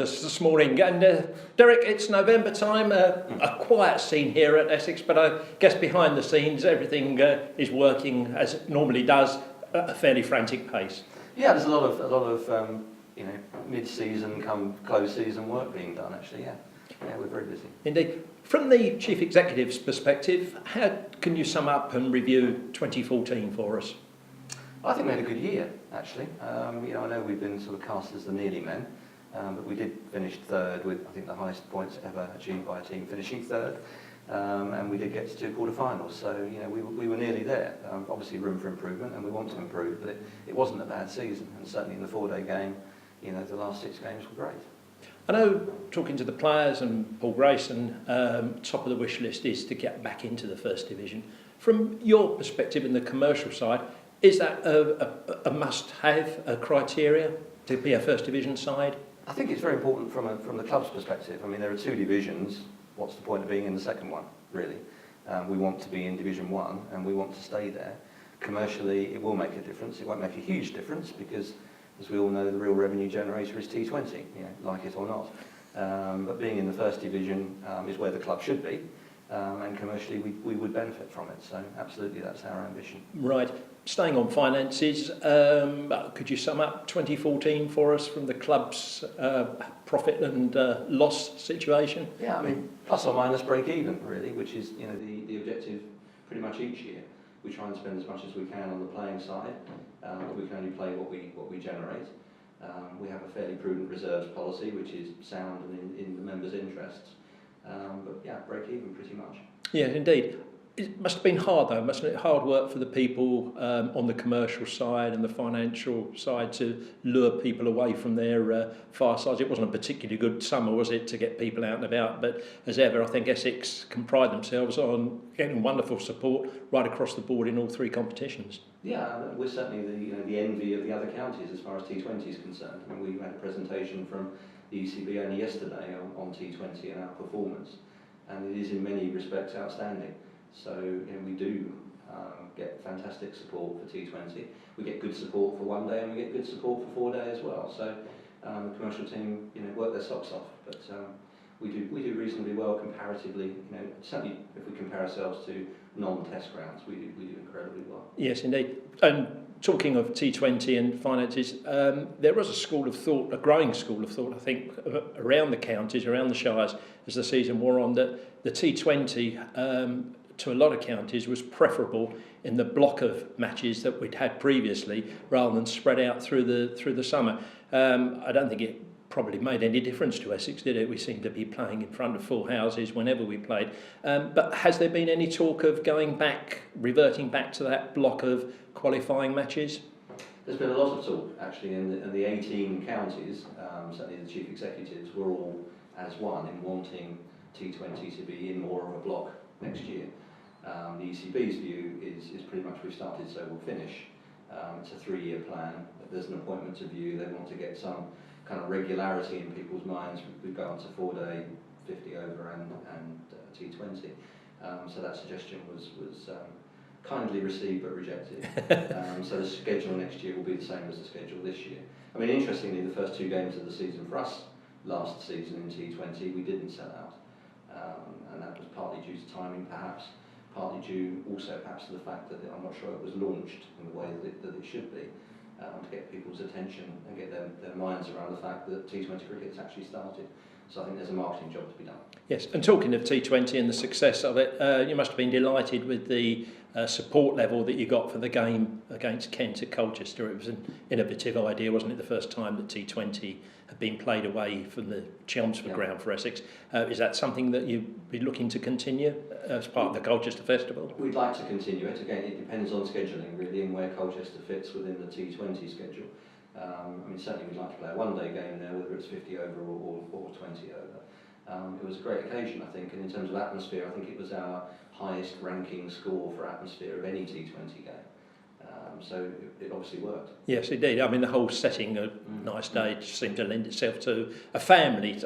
us this morning. And Derek, it's November time, a quiet scene here at Essex, but I guess behind the scenes everything is working as it normally does at a fairly frantic pace. Yeah, there's a lot of mid-season come close season work being done actually. Yeah, we're very busy. Indeed. From the Chief Executive's perspective, how can you sum up and review 2014 for us? I think we had a good year, actually. I know we've been sort of cast as the nearly men, but we did finish third with, I think, the highest points ever achieved by a team finishing third, and we did get to 2 quarter-finals, so we were nearly there. Obviously room for improvement, and we want to improve, but it wasn't a bad season, and certainly in the 4-day game, the last 6 games were great. I know, talking to the players and Paul Grayson, top of the wish list is to get back into the First Division. From your perspective in the commercial side, is that a must-have criteria to be a First Division side? I think it's very important from the club's perspective. I mean, there are 2 divisions. What's the point of being in the second one, really? We want to be in Division 1 and we want to stay there. Commercially, it will make a difference. It won't make a huge difference because, as we all know, the real revenue generator is T20, like it or not. But being in the First Division is where the club should be, and commercially we would benefit from it. So absolutely, that's our ambition. Right. Staying on finances, could you sum up 2014 for us from the club's profit and loss situation? Yeah, I mean, plus or minus break even, really, which is the objective pretty much each year. We try and spend as much as we can on the playing side, but we can only play what we generate. We have a fairly prudent reserves policy, which is sound and in the members' interests. But yeah, break even pretty much. Yeah, indeed. It must have been hard though, mustn't it? Hard work for the people on the commercial side and the financial side to lure people away from their far sides. It wasn't a particularly good summer, was it, to get people out and about? But as ever, I think Essex can pride themselves on getting wonderful support right across the board in all 3 competitions. Yeah, we're certainly the envy of the other counties as far as T20 is concerned. I mean, we had a presentation from the ECB only yesterday on T20 and our performance, and it is in many respects outstanding. So we do get fantastic support for T20. We get good support for 1 day, and we get good support for 4 day as well. So the commercial team work their socks off, but we do reasonably well comparatively. Certainly if we compare ourselves to non-test grounds, we do incredibly well. Yes, indeed. And talking of T20 and finances, there was a school of thought, a growing school of thought, I think, around the counties, around the shires, as the season wore on, that the T20 to a lot of counties was preferable in the block of matches that we'd had previously, rather than spread out through the summer. I don't think it probably made any difference to Essex, did it? We seemed to be playing in front of full houses whenever we played. But has there been any talk of reverting back to that block of qualifying matches? There's been a lot of talk, actually, and the 18 counties, certainly the chief executives, were all as one in wanting T20 to be in more of a block next year. The ECB's view is pretty much we've started, so we'll finish. It's a 3-year plan. There's an appointment to view. They want to get some kind of regularity in people's minds. We've got up to 4-day, 50 over and T20. So that suggestion was kindly received but rejected. So the schedule next year will be the same as the schedule this year. I mean, interestingly, the first 2 games of the season for us last season in T20, we didn't sell out. And that was partly due to timing, perhaps, partly due also perhaps to the fact that I'm not sure it was launched in the way that it should be, to get people's attention and get their minds around the fact that T20 cricket has actually started. So I think there's a marketing job to be done. Yes, and talking of T20 and the success of it, you must have been delighted with the support level that you got for the game against Kent at Colchester. It was an innovative idea, wasn't it, the first time that T20 had been played away from the Chelmsford ground for Essex. Is that something that you'd be looking to continue as part of the Colchester Festival? We'd like to continue it. Again, it depends on scheduling, really, and where Colchester fits within the T20 schedule. I mean, certainly we'd like to play a 1-day game there, whether it's 50 over or 20 over. It was a great occasion, I think, and in terms of atmosphere, I think it was our highest ranking score for atmosphere of any T20 game. So it obviously worked. Yes, indeed. I mean, the whole setting, a nice day, seemed to lend itself to a family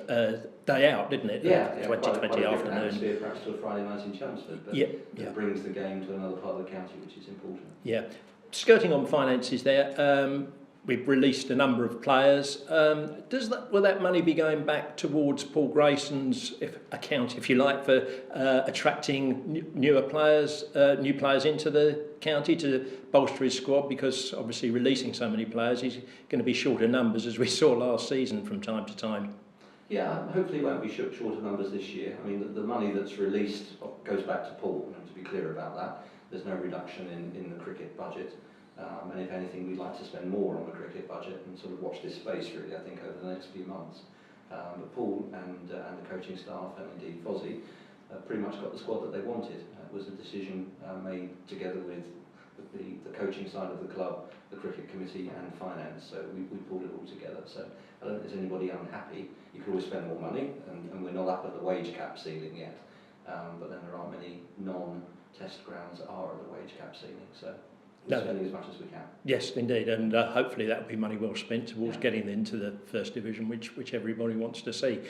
day out, didn't it? Yeah, 2020 afternoon. Atmosphere, perhaps to a Friday night in Chelmsford, but it brings the game to another part of the county, which is important. Yeah. Skirting on finances there, we've released a number of players. Will that money be going back towards Paul Grayson's account, if you like, for attracting new players into the county to bolster his squad? Because obviously releasing so many players, he's going to be short of numbers, as we saw last season from time to time. Yeah, hopefully it won't be short of numbers this year. I mean, the money that's released goes back to Paul, and to be clear about that. There's no reduction in the cricket budget. And if anything, we'd like to spend more on the cricket budget and sort of watch this space, really, I think, over the next few months. But Paul and the coaching staff, and indeed Fozzie, pretty much got the squad that they wanted. It was a decision made together with the coaching side of the club, the cricket committee and finance, so we pulled it all together. So I don't think there's anybody unhappy. You could always spend more money, and we're not up at the wage cap ceiling yet, but then there aren't many non-test grounds that are at the wage cap ceiling, so we're spending as much as we can. Yes, indeed, and hopefully that will be money well spent towards getting into the first division, which everybody wants to see.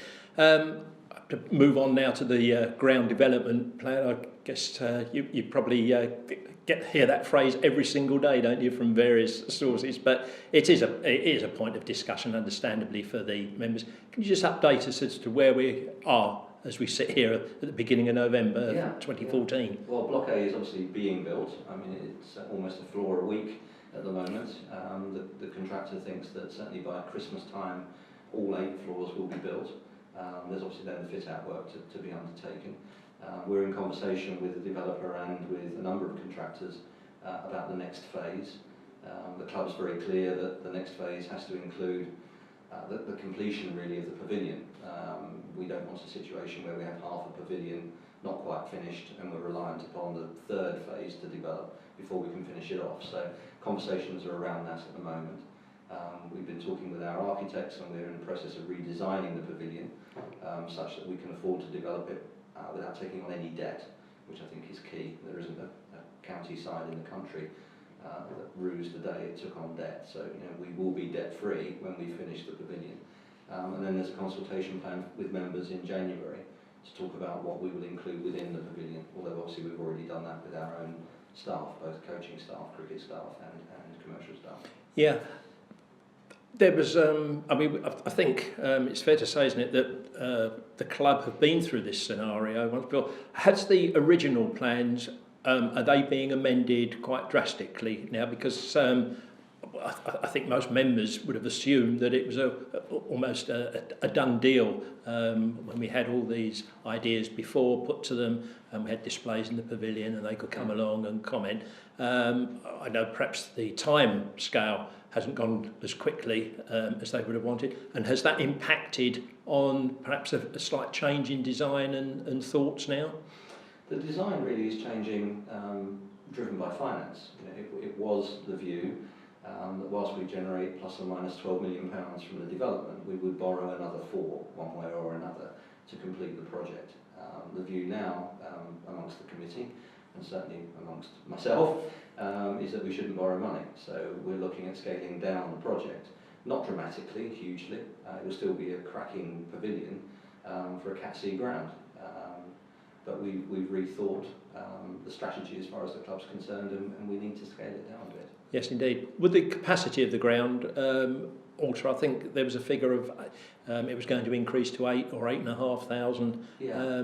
To move on now to the ground development plan, I guess you probably hear that phrase every single day, don't you, from various sources? But it is a point of discussion, understandably, for the members. Can you just update us as to where we are as we sit here at the beginning of November 2014? Yeah. Well, Block A is obviously being built. I mean, it's almost a floor a week at the moment. The contractor thinks that certainly by Christmas time, all 8 floors will be built. There's obviously then the fit-out work to be undertaken. We're in conversation with the developer and with a number of contractors about the next phase. The club's very clear that the next phase has to include the completion, really, of the pavilion. We don't want a situation where we have half a pavilion not quite finished and we're reliant upon the third phase to develop before we can finish it off. So conversations are around that at the moment. We've been talking with our architects, and we're in the process of redesigning the pavilion such that we can afford to develop it without taking on any debt, which I think is key. There isn't a county side in the country that rues the day it took on debt. So we will be debt-free when we finish the pavilion. And then there's a consultation plan with members in January to talk about what we will include within the pavilion, although obviously we've already done that with our own staff, both coaching staff, cricket staff and commercial staff. Yeah. There was, I think it's fair to say, isn't it, that the club have been through this scenario once before. Has the original plans, are they being amended quite drastically now? Because I think most members would have assumed that it was almost a done deal when we had all these ideas before put to them, and we had displays in the pavilion and they could come along and comment. I know perhaps the time scale hasn't gone as quickly as they would have wanted, and has that impacted on perhaps a slight change in design and thoughts now? The design really is changing, driven by finance. It was the view that whilst we generate plus or minus £12 million from the development, we would borrow another 4, one way or another, to complete the project. The view now, amongst the committee, and certainly amongst myself, is that we shouldn't borrow money. So we're looking at scaling down the project, not dramatically, hugely. It will still be a cracking pavilion for a Cat C ground. But we've rethought the strategy as far as the club's concerned, and we need to scale it down a bit. Yes, indeed. Would the capacity of the ground alter? I think there was a figure of it was going to increase to 8 or 8,500. Yeah.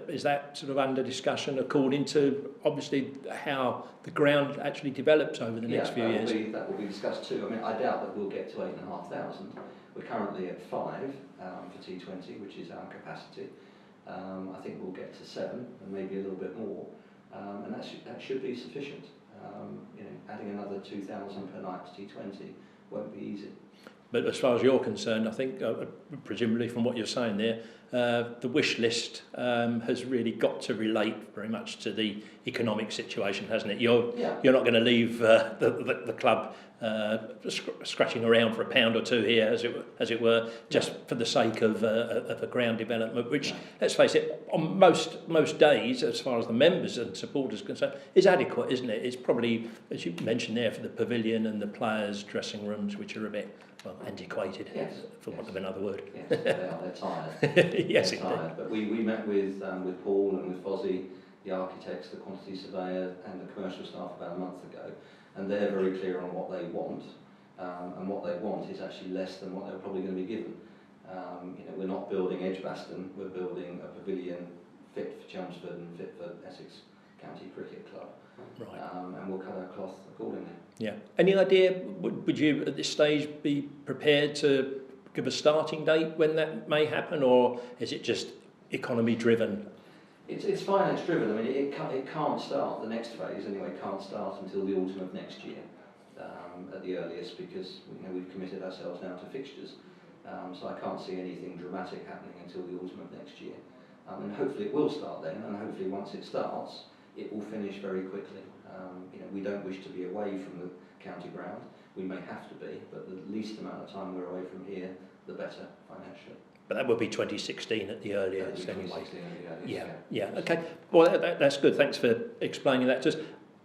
Is that sort of under discussion according to obviously how the ground actually develops over the next few years? That will be discussed too. I mean, I doubt that we'll get to 8,500. We're currently at 5 for T20, which is our capacity. I think we'll get to 7 and maybe a little bit more, and that should be sufficient. Adding another 2,000 per night to T20 won't be easy. But as far as you're concerned, I think, presumably from what you're saying there, the wish list has really got to relate very much to the economic situation, hasn't it? You're not going to leave the club scratching around for £1 or 2 here, as it were, just for the sake of a ground development, which, let's face it, on most days, as far as the members and supporters are concerned, is adequate, isn't it? It's probably, as you mentioned there, for the pavilion and the players' dressing rooms, which are a bit, well, antiquated, for want of another word. Yes, they're tired. Yes, they're tired. But we met with Paul and with Fozzie, the architects, the quantity surveyor and the commercial staff about a month ago, and they're very clear on what they want. and what they want is actually less than what they're probably going to be given. We're not building Edgbaston, we're building a pavilion fit for Chelmsford and fit for Essex County Cricket Club. Right. And we'll cut our cloth accordingly. Yeah. Any idea, would you at this stage be prepared to give a starting date when that may happen, or is it just economy driven? It's finance driven. I mean, it can't start, the next phase anyway, can't start until the autumn of next year at the earliest, because we've committed ourselves now to fixtures. So I can't see anything dramatic happening until the autumn of next year. And hopefully it will start then, and hopefully once it starts, it will finish very quickly. We don't wish to be away from the county ground. We may have to be, but the least amount of time we're away from here, the better financially. But that would be 2016 at the earliest anyway. Yeah. Okay. Well, that's good. Thanks for explaining that. Just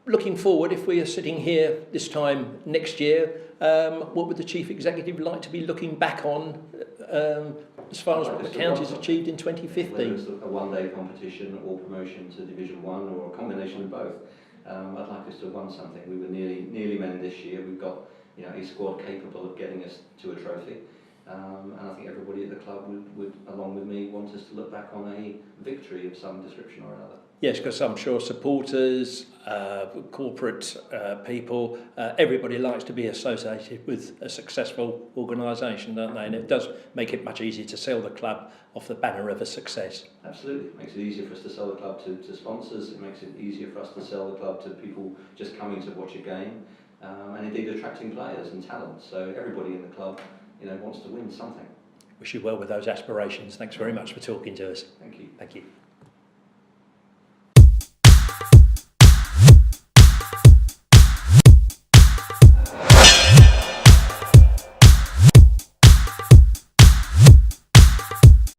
looking forward, if we are sitting here this time next year, what would the Chief Executive like to be looking back on as far as what the county's achieved in 2015? Whether it's a one-day competition or promotion to Division 1 or a combination of both. I'd like us to have won something. We were nearly men this year. We've got a squad capable of getting us to a trophy. And I think everybody at the club would, along with me, want us to look back on a victory of some description or another. Yes, because I'm sure supporters, corporate people, everybody likes to be associated with a successful organisation, don't they? And it does make it much easier to sell the club off the banner of a success. Absolutely. It makes it easier for us to sell the club to sponsors. It makes it easier for us to sell the club to people just coming to watch a game. And indeed attracting players and talent. So everybody in the club wants to win something. Wish you well with those aspirations. Thanks very much for talking to us. Thank you. Thank you.